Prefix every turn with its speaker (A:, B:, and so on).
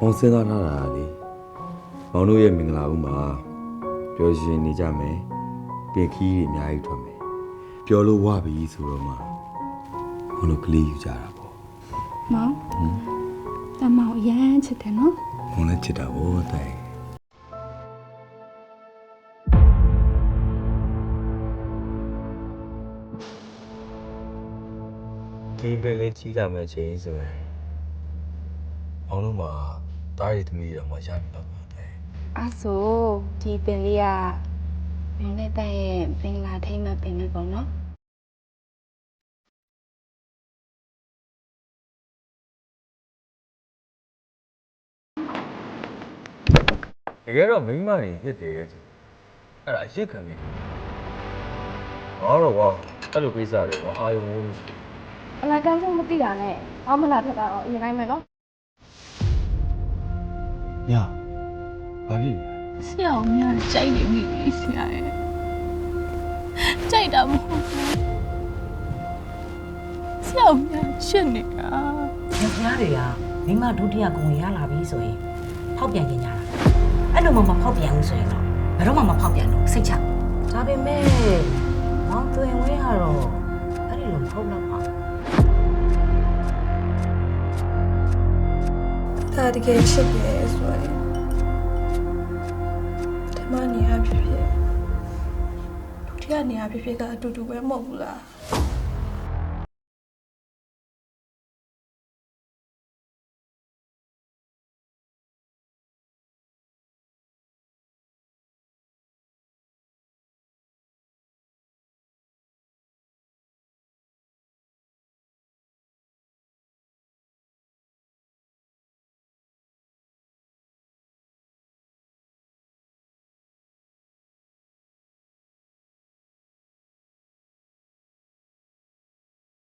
A: မောင်စဉ်းစားထားတာလေမောင်တို့ရဲ့မင်္ဂလာဦးမှာပျော်ရွှင်နေကြမယ်ပြင်ခီးတွေအများကြီးထွက်မယ်ပျော်လို့ဝပြီဆိုတော့မှမောင်တို့ကလေးယူကြတာပေါ့
B: မောင်တမောင်ရမ်းချစ်တယ်နော်
A: မောင်လည်းချစ်တာပေါ့တဲ့ဒီပဲလေးကြီးလာမယ့်ချိန်ဆိုရင်မောင်တို့မှာတားရည်သမီးတော့မရပြီတော့တဲ့
B: အဲ့ဆိုဒီပင်လေးကမင်းနဲ့တန်ရဲ့ပင်လာထိမ့်မှပင်လေးပေါ့နော်
A: တကယ်တော့မိန်းမတွေဖြစ်တယ်ရဲ့အဲ့ဒါအရစ်ခံနေဟောတော့ကွာအဲ့လိုကိစ္စတွေအာယုံဝင်
B: အလားကန်းဆုံးမသိတာနဲ့ဘာမှလာထက်တာတော့အရင်တိုင်းပဲနော်
A: ညဘာဖြစ်
C: ဆရာအောင်များကြိုက်နေပြီဆရာရဲ့ကြိုက်တာမဟုတ်ဘူးဆရာအောင်များချစ်နေတာ
D: ယောက်ျားတွေကမိမဒုတိယဂုဏ်ရလာပြီဆိုရင်ဖောက်ပြန်ကြတာအဲ့လိုမှမဖောက်ပြန်ဘူးဆိုရင်တော့ဘယ်တော့မှမဖောက်ပြန်တော့စိတ်ချဒါပေမဲ့မောင်သွင်ဝဲကတော့အဲ့ဒီလိုမဟုတ်တော့ပါ
E: ဒါတကယ်ချစ်တယ်ဆိုရင်ဒီမနေရဖြစ်ဖြစ်ဒုတိယနေရဖြစ်ဖြစ်ကအတူတူပဲမဟုတ်ဘူးလား